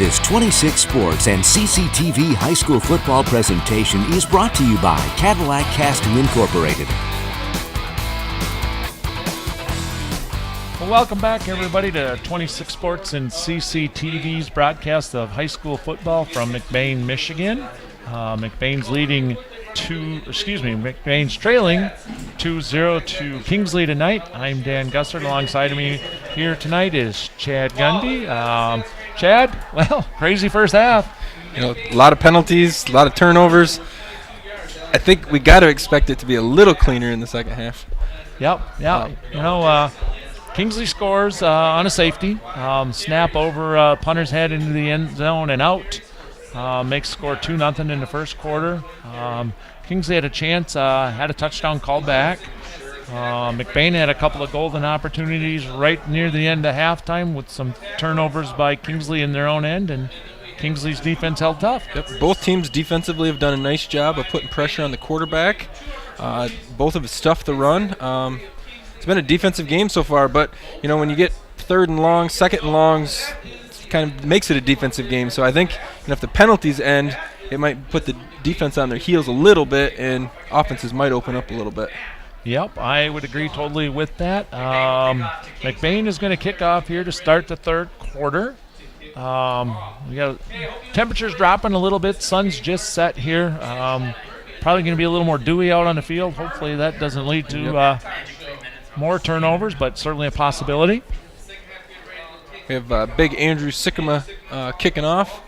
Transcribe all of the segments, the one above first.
This 26 Sports and CCTV high school football presentation is brought to you by Cadillac Casting Incorporated. Well, welcome back, everybody, to 26 Sports and CCTV's broadcast of high school football from McBain, Michigan. McBain's trailing 2-0 to Kingsley tonight. I'm Dan Gussert. Alongside of me here tonight is Chad Gundy. Chad, well, crazy first half. You know, a lot of penalties, a lot of turnovers. I think we got to expect it to be a little cleaner in the second half. Yep. Kingsley scores on a safety. Snap over punter's head into the end zone and out. Makes score 2-0 in the first quarter. Kingsley had a chance, had a touchdown called back. McBain had a couple of golden opportunities right near the end of halftime with some turnovers by Kingsley in their own end, and Kingsley's defense held tough. Yep. Both teams defensively have done a nice job of putting pressure on the quarterback. Both have stuffed the run. It's been a defensive game so far, but when you get third and long, second and longs, it kind of makes it a defensive game. So I think if the penalties end, it might put the defense on their heels a little bit, and offenses might open up a little bit. Yep, I would agree totally with that. McBain is going to kick off here to start the third quarter. We got temperatures dropping a little bit. Sun's just set here. Probably going to be a little more dewy out on the field. Hopefully that doesn't lead to more turnovers, but certainly a possibility. We have big Andrew Sikkema kicking off.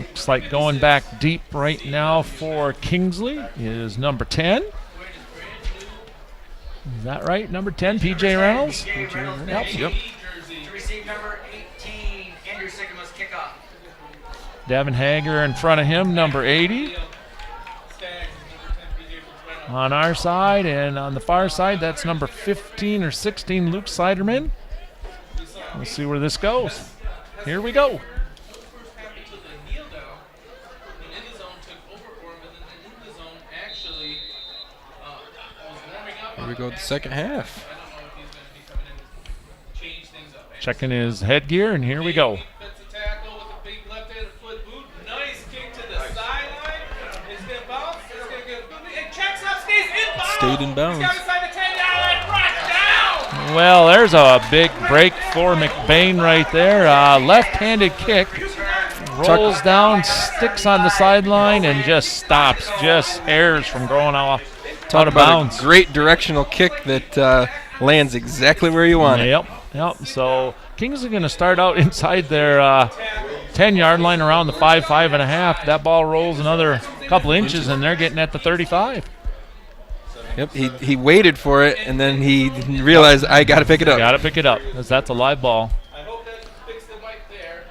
Looks like going back deep right now for Kingsley is number 10. Is that right? Number 10, P.J. Reynolds? Yep. To receive number 18, Andrew Sikkema's kickoff. Devin Hager in front of him, number 80. On our side, and on the far side, that's number 15 or 16, Luke Siderman. We'll see where this goes. Here we go. Here we go, the second half. Checking his headgear, and here we go. Stayed in bounds. Well, there's a big break for McBain right there. Left-handed kick. Rolls down, sticks on the sideline, and just stops. Just hairs from going out of bounds. A great directional kick that lands exactly where you want it. Yep. So Kingsley going to start out inside their 10-yard line around the 5.5. That ball rolls another couple inches, and they're getting at the 35. Yep, he waited for it, and then he realized, I got to pick it up. Got to pick it up, because that's a live ball.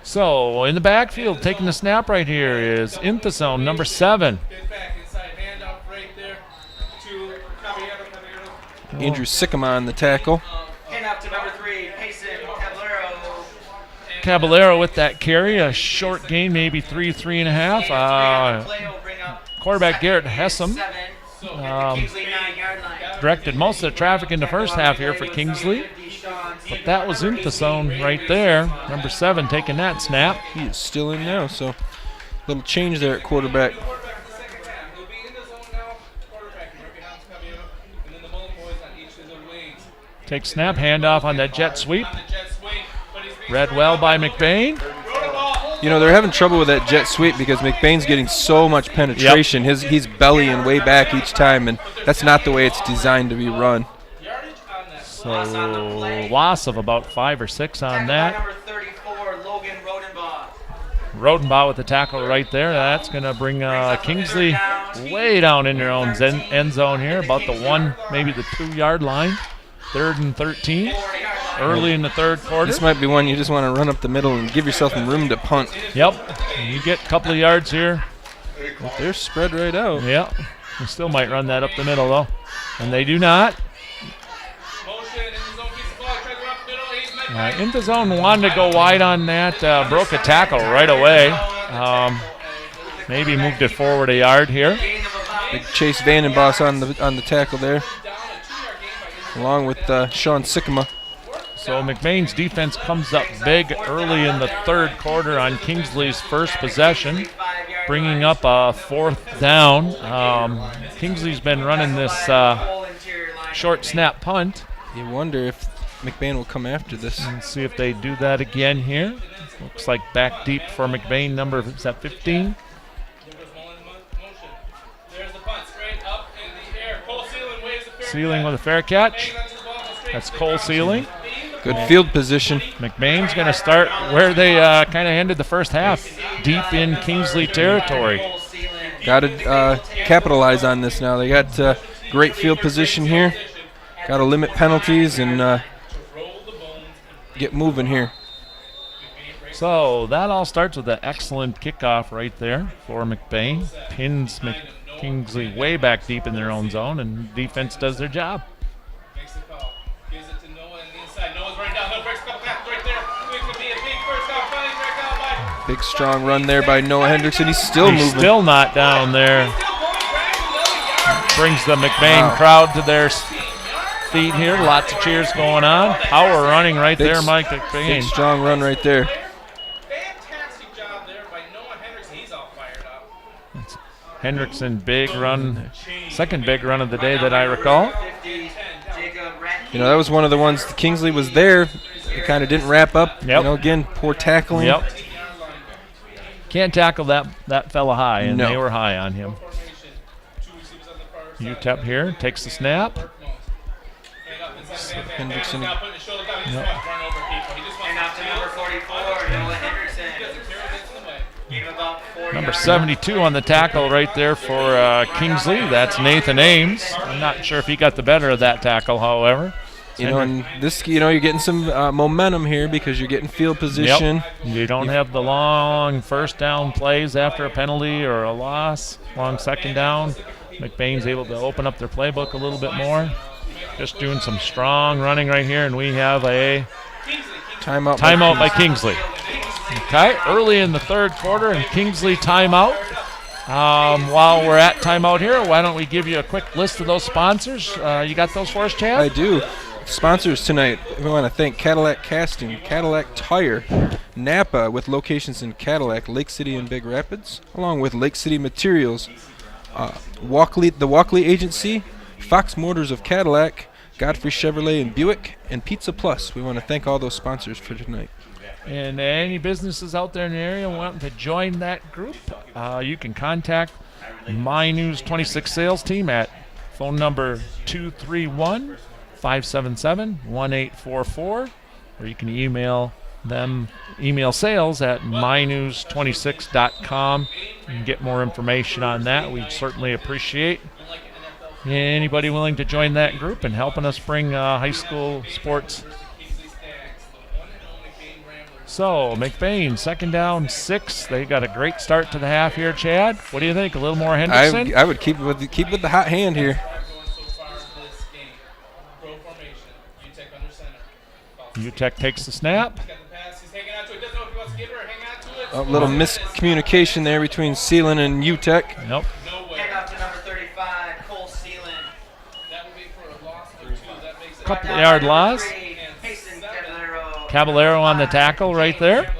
So, in the backfield, taking the snap right here is in the zone, number 7. Andrew Sikkema on the tackle. Hand off to number 3, Payson Caballero. Caballero with that carry, a short gain, maybe 3.5. Quarterback Garrett Hessam directed most of the traffic in the first half here for Kingsley. But that was in the zone right there. Number 7 taking that snap. He is still in now, so a little change there at quarterback. Take snap, handoff on that jet sweep. Read well by McBain. They're having trouble with that jet sweep because McBain's getting so much penetration. Yep. He's bellying way back each time, and that's not the way it's designed to be run. So loss of about 5 or 6 on that. Number 34, Logan Rodenbaugh. Rodenbaugh with the tackle right there. That's going to bring Kingsley way down in their own end zone here, about the 1, maybe the 2-yard line. 3rd and 13, early in the third quarter. This might be one you just want to run up the middle and give yourself some room to punt. Yep, you get a couple of yards here. But they're spread right out. Yep, you still might run that up the middle though, and they do not. In the zone, wanted to go wide on that, broke a tackle right away. Maybe moved it forward a yard here. Big Chase Vandenboss on the tackle there, along with Sean Sikkema. So McBain's defense comes up big early in the third quarter on Kingsley's first possession, bringing up a 4th down. Kingsley's been running this short snap punt. You wonder if McBain will come after this. Let's see if they do that again here. Looks like back deep for McBain, number, is that 15? Sealing with a fair catch. That's Cole Sealing. Good field position. McBain's going to start where they kind of ended the first half, deep in Kingsley territory. Got to capitalize on this now. They got great field position here. Got to limit penalties and get moving here. So that all starts with an excellent kickoff right there for McBain. Pins Kingsley way back deep in their own zone, and defense does their job. Makes the call. Gives it to Noah on the inside. Noah's running downhill. Breaks a couple tackles right there. It could be a big first down. Finally break out by. Big strong run there by Noah Hendrickson. He's still moving. Still not down there. Brings the McBain crowd to their feet here. Lots of cheers going on. Power running right there, Mike McBain. Big strong run right there. Fantastic job there by Noah Hendrickson. He's all fired up. Hendrickson, big run, second big run of the day that I recall. You know, that was one of the ones, Kingsley was there. He kind of didn't wrap up. Yep. You know, again, poor tackling. Yep. Can't tackle that fella high, and No. they were high on him. UTEP here takes the snap. Hendrickson. Now putting the shoulder down. He just wants to run over people. He just wants And out to number 44, Noah Hendrickson. Number 72 on the tackle right there for Kingsley. That's Nathan Ames. I'm not sure if he got the better of that tackle, however. You know, and this, you know, you're getting some momentum here because you're getting field position. Yep. You don't have the long first down plays after a penalty or a loss, long second down. McBain's able to open up their playbook a little bit more. Just doing some strong running right here, and we have a Timeout by Kingsley. Okay, early in the third quarter, and Kingsley timeout. While we're at timeout here, why don't we give you a quick list of those sponsors? You got those for us, Chad? I do. Sponsors tonight, we want to thank Cadillac Casting, Cadillac Tire, Napa with locations in Cadillac, Lake City, and Big Rapids, along with Lake City Materials, the Walkley Agency, Fox Motors of Cadillac, Godfrey Chevrolet and Buick, and Pizza Plus. We want to thank all those sponsors for tonight. And any businesses out there in the area wanting to join that group, you can contact My News 26 sales team at phone number 231-577-1844, or you can email sales at mynews26.com and get more information on that. We'd certainly appreciate anybody willing to join that group and helping us bring high school sports. So McBain, second down 6. They got a great start to the half here, Chad. What do you think? A little more Hendrickson? I would keep with the hot hand here. UTEC takes the snap. A little miscommunication there between Sealand and UTEC. Nope. Handoff to number 35, Cole Sealand. Couple yard loss. Caballero on the tackle right there.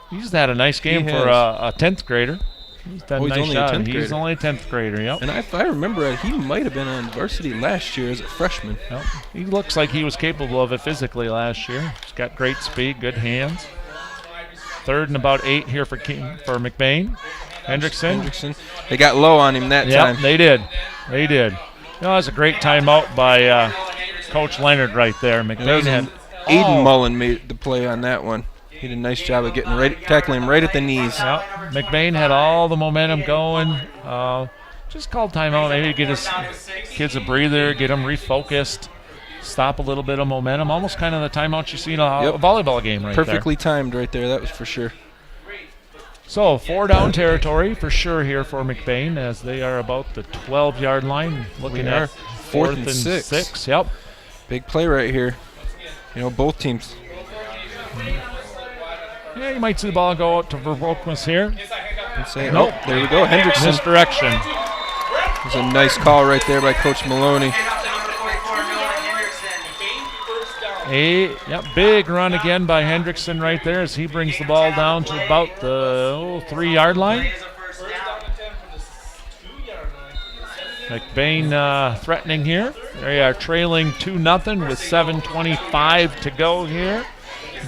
He's had a nice game for a 10th grader. He's done a nice job. He's only a 10th grader, yep. And if I remember right, he might have been on varsity last year as a freshman. Yep. He looks like he was capable of it physically last year. He's got great speed, good hands. Third and about 8 here for McBain. Hendrickson. They got low on him that time. Yep, they did. You know, that was a great timeout by Coach Leonard right there. McBain had Aiden Mullen made the play on that one. He did a nice job of tackling him right at the knees. Yep. McBain had all the momentum going. Just called timeout. Maybe get his kids a breather, get them refocused, stop a little bit of momentum. Almost kind of the timeout you see in a volleyball game right Perfectly timed right there. That was for sure. So 4-down territory for sure here for McBain as they are about the 12-yard line. Looking at 4th and 6. Yep. Big play right here. You know, both teams. Yeah, you might see the ball go out to Vervolkmas here. Nope. There we go. Hendrickson. Misdirection. It was a nice call right there by Coach Maloney. Big run again by Hendrickson right there as he brings the ball down to about the 3-yard line. McBain threatening here. They are trailing 2-0 with 7:25 to go here,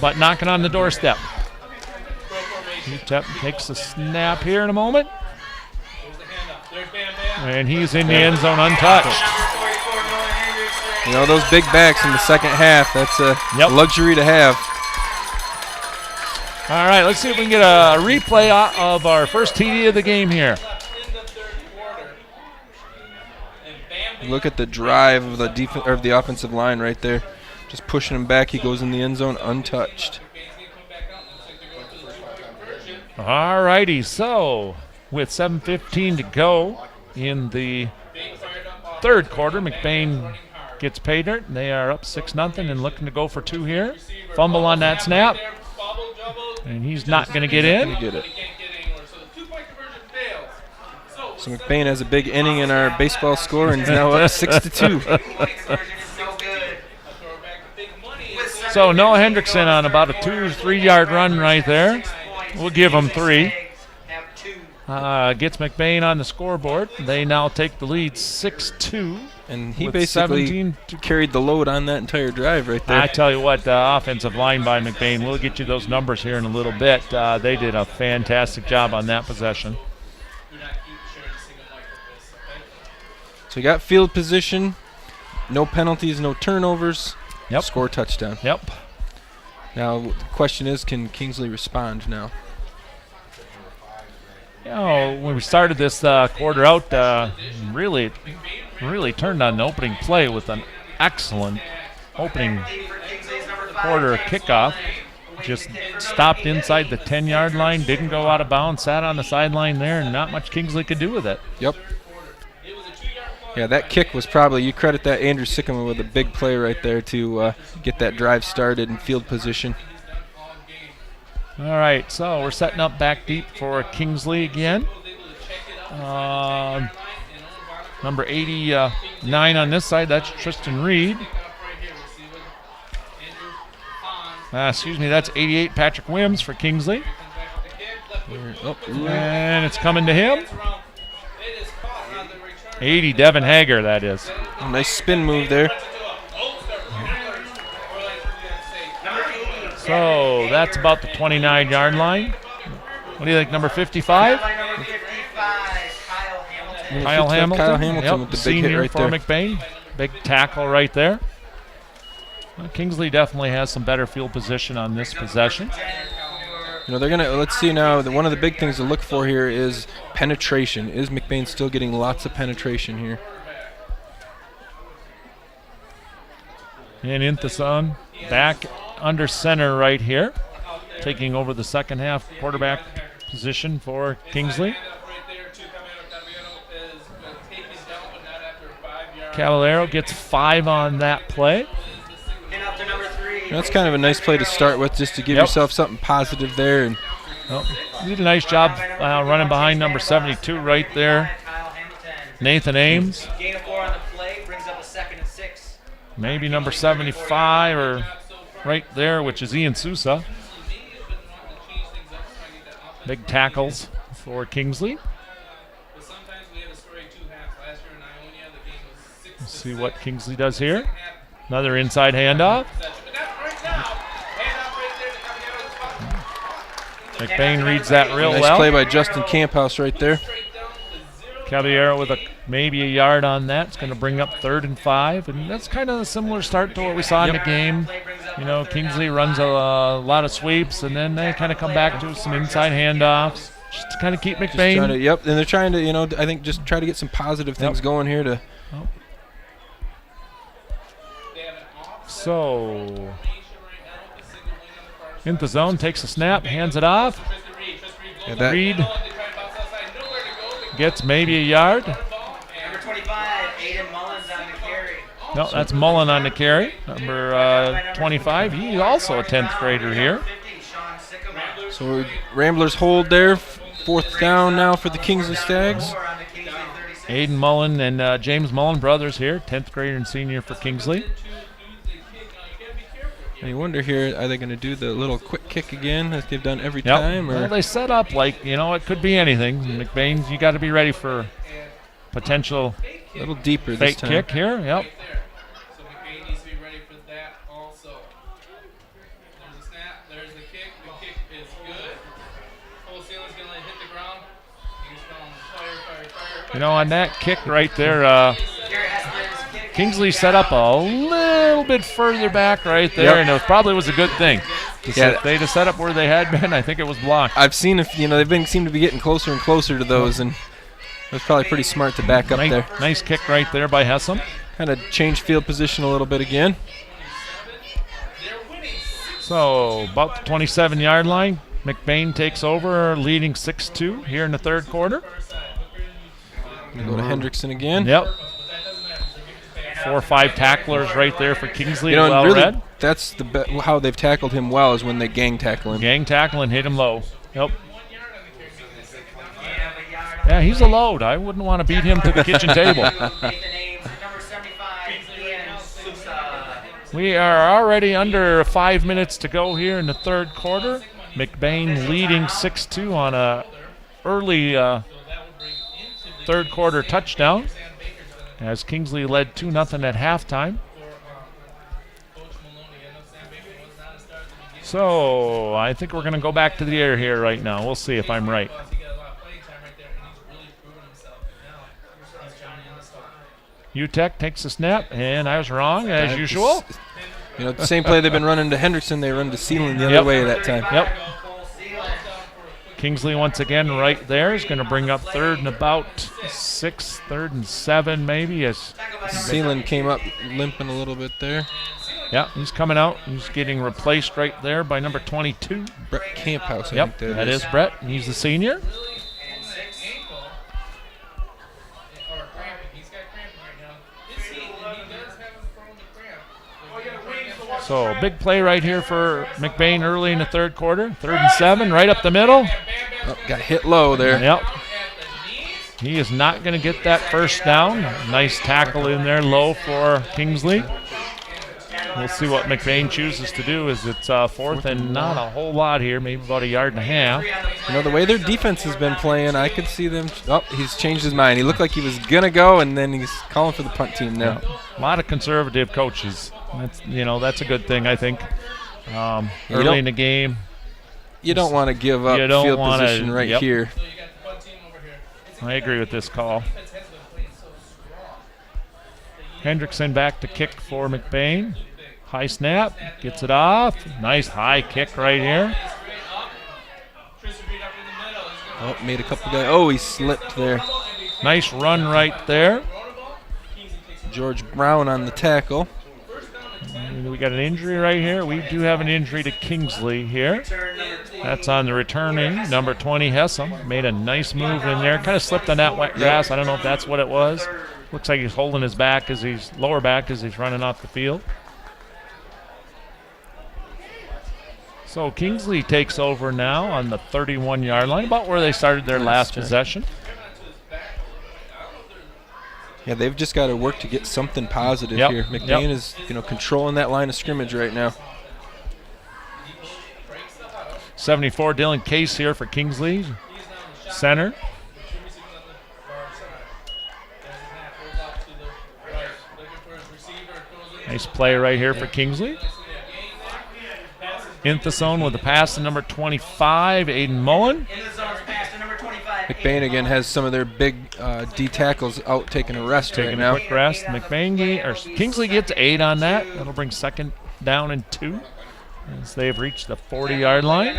but knocking on the doorstep. UTEP takes a snap here in a moment. And he's in the end zone untouched. You know, those big backs in the second half, that's a luxury to have. All right, let's see if we can get a replay of our first TD of the game here. Look at the drive of the offensive line right there. Just pushing him back. He goes in the end zone untouched. All righty, so with 7:15 to go in the third quarter, McBain gets pay dirt. They are up 6-0 and looking to go for 2 here. Fumble on that snap. And he's not going to get in. So McBain has a big inning in our baseball score and is now up 6-2. So Noah Hendrickson on about a 2 or 3 yard run right there. We'll give him 3. Gets McBain on the scoreboard. They now take the lead 6-2. And he basically carried the load on that entire drive right there. I tell you what, the offensive line by McBain, we'll get you those numbers here in a little bit. They did a fantastic job on that possession. So we got field position, no penalties, no turnovers. Yep. Score touchdown. Yep. Now the question is, can Kingsley respond now? You know, when we started this quarter out, really turned on the opening play with an excellent opening quarter kickoff. Just stopped inside the 10-yard line, didn't go out of bounds, sat on the sideline there, and not much Kingsley could do with it. Yep. Yeah, that kick was probably, you credit that Andrew Sycamore with a big play right there to get that drive started in field position. All right, so we're setting up back deep for Kingsley again. Number 89 on this side, that's Tristan Reed. That's 88, Patrick Wims for Kingsley. And it's coming to him. 80, Devin Hager, that is. A nice spin move there. So that's about the 29-yard line. What do you think, number 55? Kyle Hamilton. Kyle Hamilton with the big hit right there. Senior for McBain. Big tackle right there. Well, Kingsley definitely has some better field position on this possession. You know, they're going to, let's see now, one of the big things to look for here is penetration. Is McBain still getting lots of penetration here? And Inthason back under center right here, taking over the second half quarterback position for Kingsley. Caballero gets 5 on that play. That's kind of a nice play to start with, just to give yourself something positive there. And did a nice job running behind number 72 right there, Nathan Ames. Maybe number 75 or right there, which is Ian Sousa. Big tackles for Kingsley. Let's see what Kingsley does here. Another inside handoff. McBain reads that real well. Nice play by Justin Camphouse right there. Caballero with maybe a yard on that. It's going to bring up 3rd and 5. And that's kind of a similar start to what we saw in the game. You know, Kingsley runs a lot of sweeps, and then they kind of come back to some inside handoffs just to kind of keep McBain. And they're trying to, I think just try to get some positive things going here to. So, in the zone, takes a snap, hands it off. Reed gets maybe a yard. Number 25, Aiden Mullins on the carry. No, that's Mullen on the carry. Number 25, he's also a 10th grader here. So Ramblers hold there. 4th down now for the Kingsley Stags. Aiden Mullen and James Mullen, brothers here, 10th grader and senior for Kingsley. And you wonder here, are they going to do the little quick kick again as they've done every Yep. time? Or Well, they set up like, it could be anything. McBain, you got to be ready for potential a little deeper this fake time. kick here. Yep. So McBain needs to be ready for that also. There's a snap. There's the kick. The kick is good. Full ceiling's going to hit the ground. He's going fire. On that kick right there, Kingsley set up a little bit further back right there, and it probably was a good thing. If they'd have set up where they had been, I think it was blocked. I've seen they've seem to be getting closer and closer to those, and it was probably pretty smart to back up there. Nice kick right there by Hessam. Kind of change field position a little bit again. So about the 27-yard line, McBain takes over, leading 6-2 here in the third quarter. Go to Hendrickson again. Yep. 4 or 5 tacklers right there for Kingsley. And well really, read. that's how they've tackled him well, is when they gang tackle him. Gang tackle and hit him low. Yep. Yeah, he's a load. I wouldn't want to beat him to the kitchen table. We are already under 5 minutes to go here in the third quarter. McBain leading 6-2 on a early third quarter touchdown, as Kingsley led 2-0 at halftime. So I think we're going to go back to the air here right now. We'll see if I'm right. UTEC takes a snap, and I was wrong as usual. The same play they've been running to Hendrickson, they run to Sealand the other way that time. Yep. Kingsley once again right there is going to bring up third and about 6, 3rd and 7 maybe. As Sealand came up limping a little bit there. Yeah, he's coming out. He's getting replaced right there by number 22. Brett Camphouse, I Yep, think that is Brett, and he's the senior. So big play right here for McBain early in the third quarter. 3rd and 7, right up the middle. Oh, got hit low there. Yep. He is not going to get that first down. Nice tackle in there, low for Kingsley. We'll see what McBain chooses to do, as it's 4th and not a whole lot here, maybe about 1.5 yards. The way their defense has been playing, I could see them. Oh, he's changed his mind. He looked like he was going to go, and then he's calling for the punt team now. A lot of conservative coaches. That's a good thing, I think. Early in the game. You don't want to give up field position right here. I agree with this call. Hendrickson back to kick for McBain. High snap, gets it off. Nice high kick right here. Oh, made a couple guys. Oh, he slipped there. Nice run right there. George Brown on the tackle. And we got an injury right here. We do have an injury to Kingsley here. That's on the returning, number 20, Hessam. Made a nice move in there. Kind of slipped on that wet grass. I don't know if that's what it was. Looks like he's holding his back lower back as he's running off the field. So Kingsley takes over now on the 31-yard line, about where they started their last possession. Yeah, they've just got to work to get something positive here. McBain is, controlling that line of scrimmage right now. 74, Dylan Case here for Kingsley, center. Nice play right here for Kingsley. In the zone with the pass to number 25, Aiden Mullen. McBain again has some of their big D tackles out taking a rest right now. Quick rest. Kingsley gets 8 on that. That'll bring 2nd down and 2 as they've reached the 40-yard line.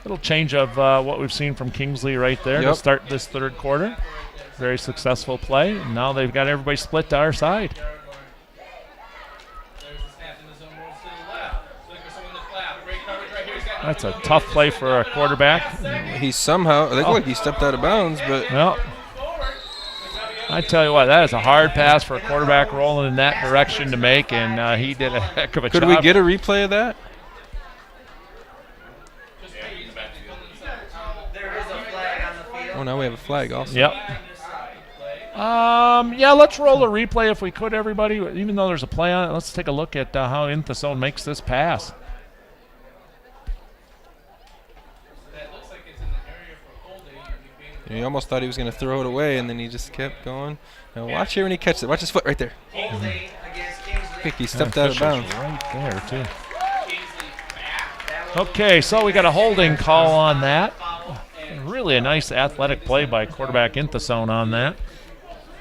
Little change of what we've seen from Kingsley right there to start this third quarter. Very successful play. Now they've got everybody split to our side. That's a tough play for a quarterback. He somehow, looked like he stepped out of bounds, but. Well, I tell you what, that is a hard pass for a quarterback rolling in that direction to make, and he did a heck of a job. Could we get a replay of that? Oh, now we have a flag also. Yep. Yeah, let's roll a replay if we could, everybody. Even though there's a play on it, let's take a look at how Inthazone makes this pass. That looks like it's in the area for holding. He almost thought he was going to throw it away, and then he just kept going. Now watch here when he catches it. Watch his foot right there. Kingsley against Kingsley. I think he stepped out of bounds. Right there, too. Okay, so we got a holding call on that. Really a nice athletic play by quarterback Inthazone on that.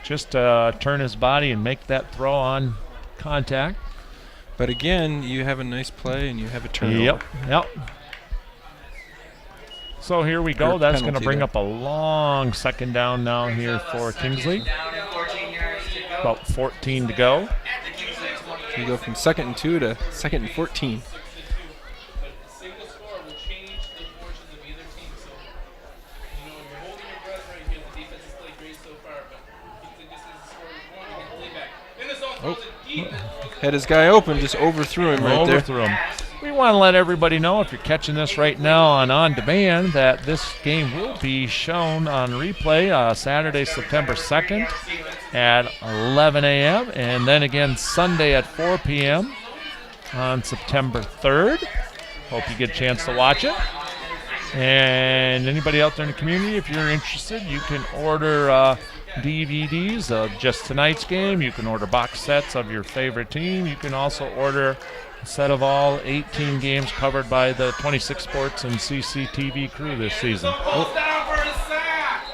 Just turn his body and make that throw on contact. But again, you have a nice play and you have a turnover. Yep. So here we go. Or That's going to penalty bring there. up a long second down now here for Kingsley. Down and 14 yards to go. About 14 to go. At the Kingsley 20. You go from 2nd and 2 to 2nd and 14. But a single score will change the fortunes of either team. So, you know, you're holding your breath right here. The defense has played great so far, but Kingsley just needs to score with one and get the lead back. In the zone, throws it deep. Had his guy open, just overthrew him right there. Overthrew him. We want to let everybody know, if you're catching this right now on demand, that this game will be shown on replay Saturday, September 2nd at 11 a.m. and then again Sunday at 4 p.m. on September 3rd. Hope you get a chance to watch it. And anybody out there in the community, if you're interested, you can order DVDs of just tonight's game. You can order box sets of your favorite team. You can also order a set of all 18 games covered by the 26 Sports and CCTV crew this season. Goes down for a sack.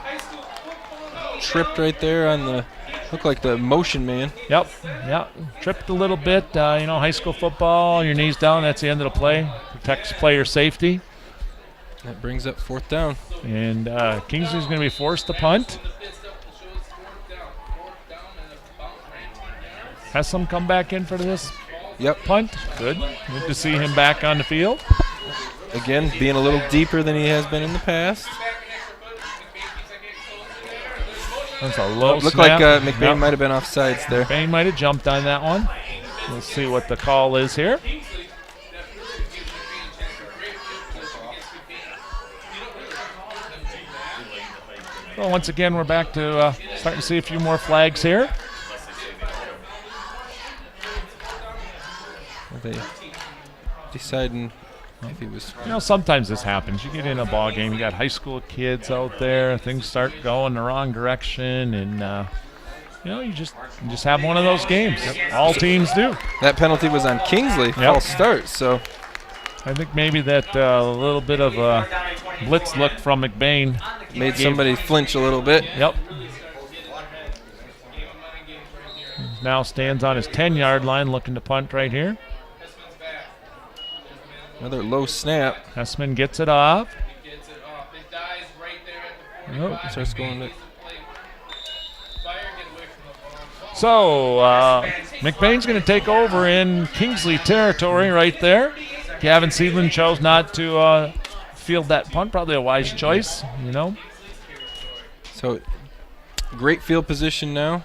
High school football. Tripped right there on the, looked like the motion man. Yep. Tripped a little bit. High school football, your knees down, that's the end of the play. Protects player safety. That brings up 4th down. And Kingsley's going to be forced to punt. Has some come back in for this Yep. punt. Good to see him back on the field. Again, being a little deeper than he has been in the past. That's a low Looked snap. like McBain Yep. might have been off sides there. McBain might have jumped on that one. We'll see what the call is here. Well, once again, we're back to starting to see a few more flags here. Are they deciding if he was... Sometimes this happens. You get in a ball game, you got high school kids out there, things start going the wrong direction, and you just have one of those games. All teams do. That penalty was on Kingsley, false start, so... I think maybe that little bit of a blitz look from McBain Made somebody flinch a little bit. Yep. Now stands on his 10-yard line looking to punt right here. Another low snap. Hessman gets it off. Starts going to... So McBain's going to take over in Kingsley territory right there. Gavin Seedland chose not to field that punt. Probably a wise choice, So, great field position now.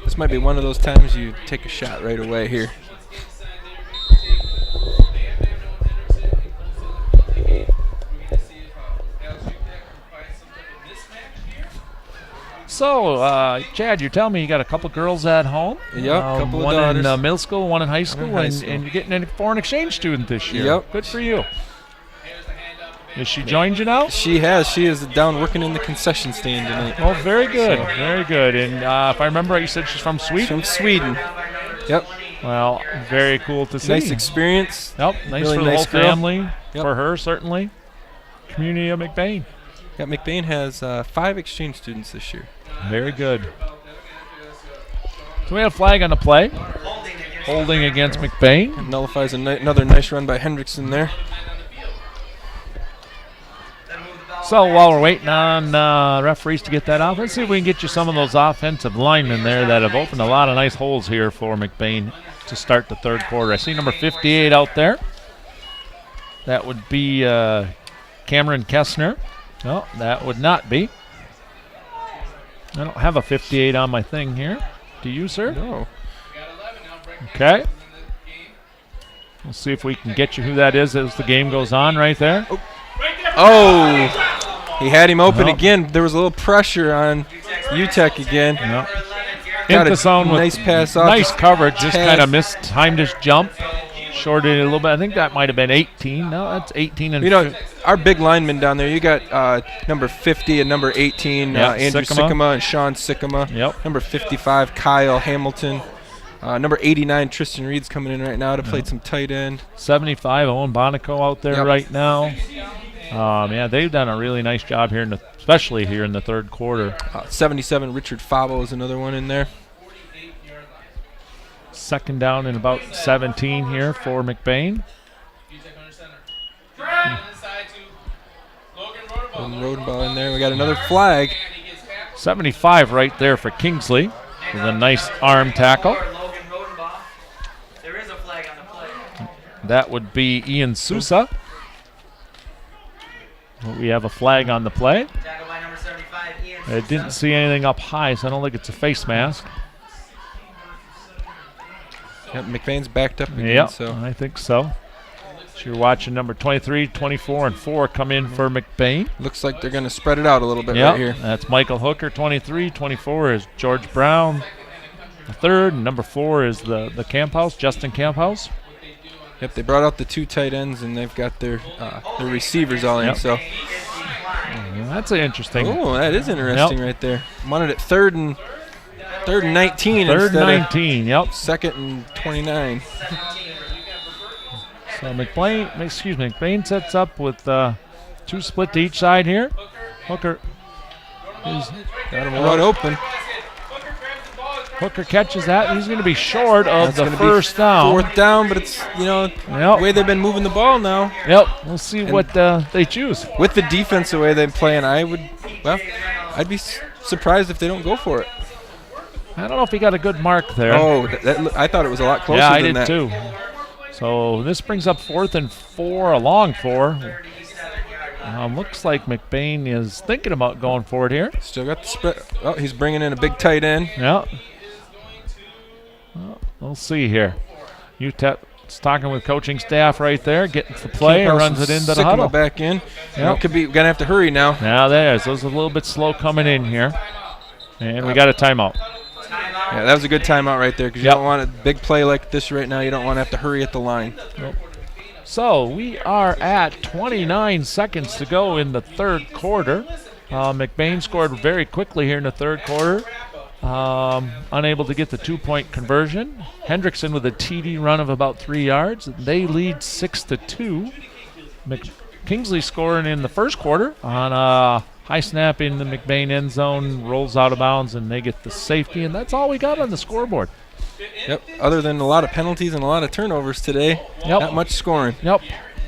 This might be one of those times you take a shot right away here. So, Chad, you're telling me you got a couple girls at home? Yep, a couple of one daughters. in middle school, one in high school, high school. and you're getting a foreign exchange student this year. Yep. Good for you. Has she joined you now? She has. She is down working in the concession stand tonight. Oh, very good, very good. And if I remember right, you said she's from Sweden? From Sweden. Yep. Well, very cool to see. Nice experience. Yep, nice Really for the nice whole girl. family, Yep. for her certainly. Community of McBain. Yeah, McBain has 5 exchange students this year. Very good. So we have a flag on the play. Holding against McBain. Nullifies another nice run by Hendrickson there. So while we're waiting on referees to get that off, let's see if we can get you some of those offensive linemen there that have opened a lot of nice holes here for McBain to start the third quarter. I see number 58 out there. That would be Cameron Kessner. No, that would not be. I don't have a 58 on my thing here. Do you, sir? No. Okay. We'll see if we can get you who that is as the game goes on right there. Oh! He had him open Nope. again. There was a little pressure on UTEC again. Yep. Got In a the zone with nice pass off. nice coverage. Just Tad. kind of mistimed his jump. Shorted it a little bit. I think that might have been 18. No, that's 18 and You know, our big linemen down there, you got number 50 and number 18, Yep, Andrew Sycamore. Sycamore and Sean Sycamore. Yep. Number 55, Kyle Hamilton. Number 89, Tristan Reed's coming in right now to play some tight end. 75, Owen Bonico out there Yep. right now. Yeah, they've done a really nice job here, especially here in the third quarter. 77, Richard Fabo is another one in there. Second down and about 17 here for McBain. UTEC under center. Down inside to Logan Rodenball. And Rodenball in there. We got another flag. And he gets tackled. 75 right there for Kingsley with a nice arm tackle. Logan Rodenbaugh. There is a flag on the play. That would be Ian Sousa. We have a flag on the play. Tackle by number 75, Ian I didn't see anything up high, so I don't think it's a face mask. Yep, McBain's backed up again. Yep, So I think so. So you're watching number 23, 24, and 4 come in for McBain. looks like they're going to spread it out a little bit Yep, right here. that's Michael Hooker, 23. 24 is George Brown, the third. And number 4 is the Camphouse, Justin Camphouse. Yep, they brought out the 2 tight ends and they've got their receivers all in. Yep. So, Yeah, that's an interesting. oh, that is interesting right there. Wanted it third and 19 Third instead and of 19, yep. second and 29. So McBain sets up with 2 split to each side here. Hooker is Got him wide open. Hooker catches that. He's going to be short of That's the gonna be first down. 4th down, but it's, the way they've been moving the ball now. Yep. We'll see what they choose. With the defense the way they play, and I'd be surprised if they don't go for it. I don't know if he got a good mark there. Oh, I thought it was a lot closer yeah, I than did that. too. So this brings up 4th and 4, a long 4. Looks like McBain is thinking about going for it here. Still got the spread. Oh, he's bringing in a big tight end. Yeah. Well, we'll see here. UTEP's talking with coaching staff right there, getting the play and runs it into the Sycamore huddle. back in. Yep. Could be. We're gonna have to hurry now. Now there's. Those are a little bit slow coming in here. And we got a timeout. Yeah, that was a good timeout right there because you Yep. don't want a big play like this right now. You don't want to have to hurry at the line. So we are at 29 seconds to go in the third quarter. McBain scored very quickly here in the third quarter. Unable to get the 2-point conversion. Hendrickson with a TD run of about 3 yards. They lead 6-2. Kingsley scoring in the first quarter on a high snap in the McBain end zone, rolls out of bounds, and they get the safety. And that's all we got on the scoreboard. Yep. Other than a lot of penalties and a lot of turnovers today, Yep. not much scoring. Yep.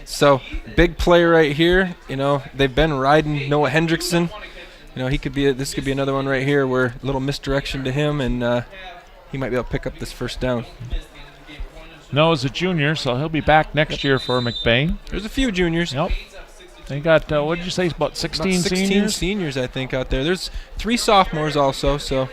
So big play right here. They've been riding Noah Hendrickson. He could be. This could be another one right here where a little misdirection to him, and he might be able to pick up this first down. Noah's a junior, so he'll be back next year for McBain. There's a few juniors. Yep. They got, what did you say, about 16 About 16 seniors? I think, out there. There's 3 sophomores also, so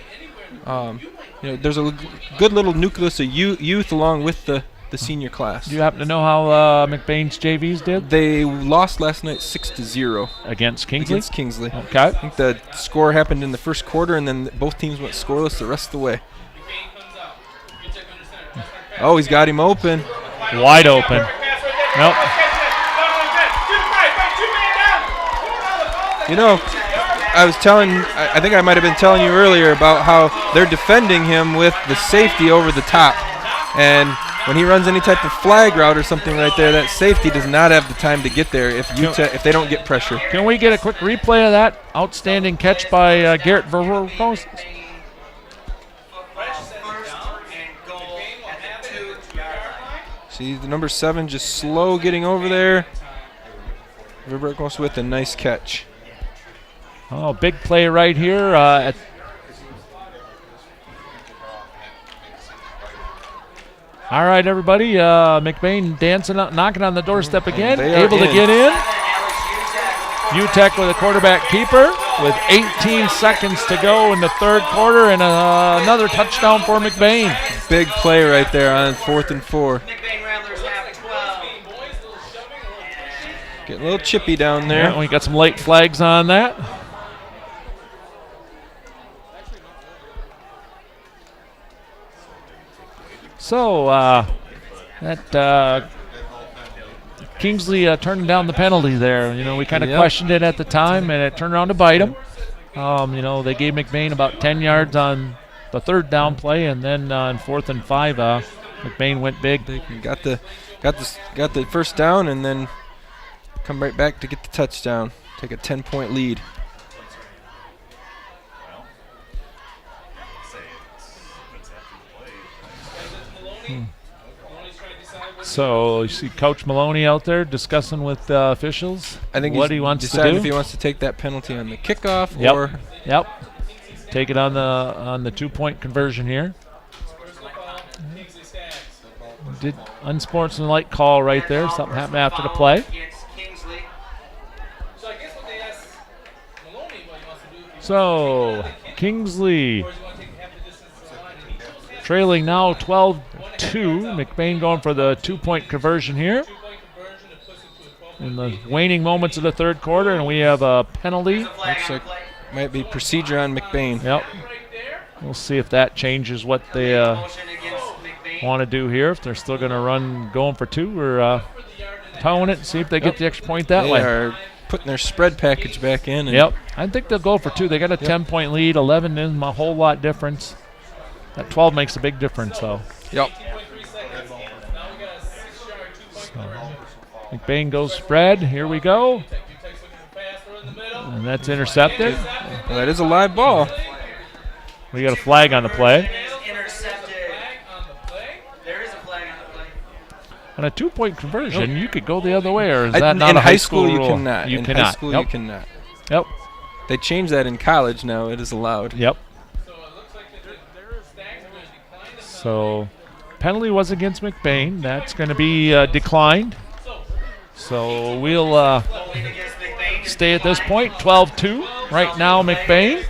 there's a good little nucleus of youth along with the senior class. Do you happen to know how McBain's JVs did? They lost last night 6-0 Against Kingsley? against Kingsley. Okay. I think the score happened in the first quarter, and then both teams went scoreless the rest of the way. Oh, he's got him open. Wide open. Nope. I think I might have been telling you earlier about how they're defending him with the safety over the top. And when he runs any type of flag route or something right there, that safety does not have the time to get there if they don't get pressure. Can we get a quick replay of that outstanding catch by Garrett Verhulst? See the number 7 just slow getting over there. Verberg goes with a nice catch. Oh, big play right here. All right, everybody. McBain dancing up, knocking on the doorstep again. They are Able to in. get in. UTEC with a quarterback keeper with 18 seconds to go in the third quarter, and another touchdown for McBain. Big play right there on 4th and 4. McBain Ramblers have 12. Getting a little chippy down there. Yeah, we got some late flags on that. So that Kingsley turning down the penalty there. You know, we kind of questioned it at the time, and it turned around to bite him. You know, they gave McBain about 10 yards on the third down play, and then on 4th and 5, McBain went big. Got the first down, and then come right back to get the touchdown. Take a 10-point lead. So you see Coach Maloney out there discussing with officials. I think what he wants to do. Deciding if he wants to take that penalty on the kickoff or take it on the 2-point conversion here. Did unsportsmanlike call right there. Something happened after the play. So Kingsley trailing now 12-2. McBain going for the 2-point conversion here in the waning moments of the third quarter, and we have a penalty. Looks like might be procedure on McBain. Yep. We'll see if that changes what they want to do here. If they're still going to run going for 2 or towing it and see if they get the extra point that way. They are putting their spread package back in. Yep. I think they'll go for 2. They got a 10-point lead. 11 isn't a whole lot difference. That 12 makes a big difference, though. Yep. So, McBain goes spread. Here we go. And that's intercepted. Well, that is a live ball. We got a flag on the play. On a 2-point conversion, you could go the other way, or is that not in a high school rule? you cannot. You in cannot. high school you cannot. Yep. They changed that in college now. It is allowed. Yep. So penalty was against McBain. That's going to be declined. So we'll stay at this point, 12-2. Right now, McBain.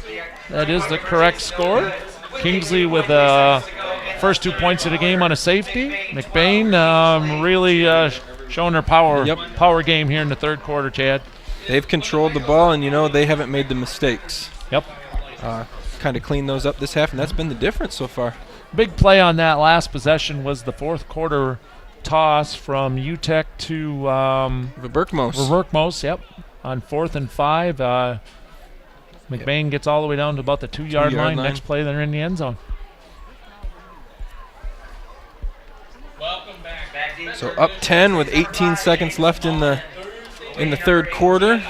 That is the correct score. Kingsley with first 2 points of the game on a safety. McBain really showing their power game here in the third quarter, Chad. They've controlled the ball, and, you know, they haven't made the mistakes. Yep. Kind of cleaned those up this half, and that's been the difference so far. Big play on that last possession was the fourth quarter toss from UTEC to Verberkmos, yep, on 4th and 5. McBain gets all the way down to about the 2-yard line. Next play, they're in the end zone. So up 10 with 18 seconds left in the third quarter.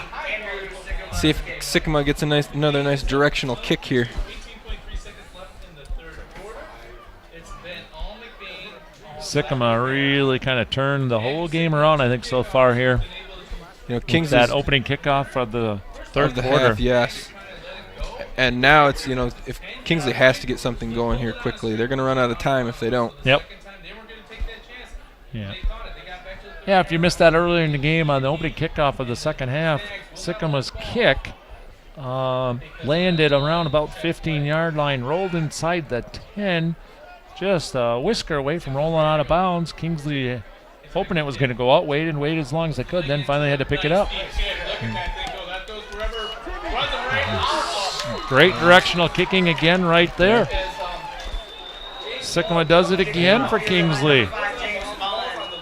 See if Sycamore gets another nice directional kick here. Sycamore really kind of turned the whole game around, I think, so far here. You know, Kingsley that opening kickoff for the third quarter. Half, yes. And now it's, you know, if Kingsley has to get something going here quickly, they're going to run out of time if they don't. Yep. Yeah. Yeah, if you missed that earlier in the game on the opening kickoff of the second half, Sycamore's kick landed around about 15-yard line, rolled inside the 10, just a whisker away from rolling out of bounds. Kingsley hoping it was going to go out, waited as long as they could, then finally had to pick it up. Great directional kicking again right there. Sycamore does it again for Kingsley.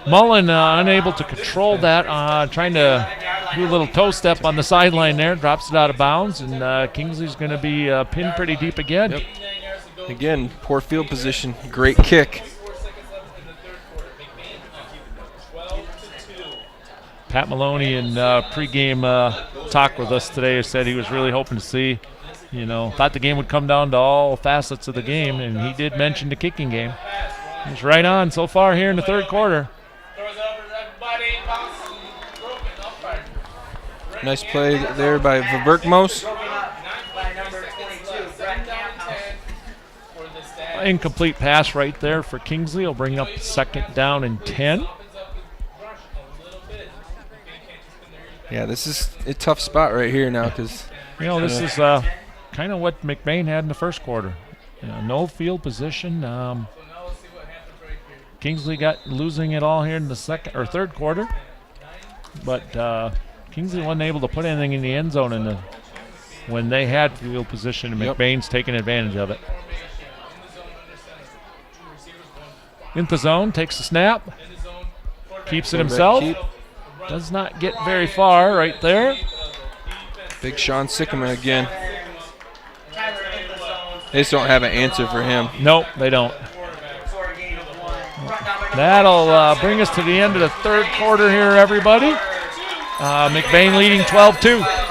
Mullen unable to control that, trying to do a little toe step on the sideline there, drops it out of bounds, and Kingsley's going to be pinned pretty deep again. Yep. Again, poor field position, great kick. Pat Maloney in pregame talk with us today said he was really hoping to see, you know, thought the game would come down to all facets of the game, and he did mention the kicking game. He's right on so far here in the third quarter. Nice play there by Verberkmos. Incomplete pass right there for Kingsley. Will bring up second down and 10. Yeah, this is a tough spot right here now because, you know, this is kind of what McBain had in the first quarter. You know, no field position. Kingsley got losing it all here in the second or third quarter. but Kingsley wasn't able to put anything in the end zone when they had field position, and McBain's taking advantage of it. In the zone, takes the snap, keeps it himself. Does not get very far right there. Big Sean Sycamore again. They just don't have an answer for him. Nope, they don't. That'll bring us to the end of the third quarter here, everybody. McBain leading 12-2.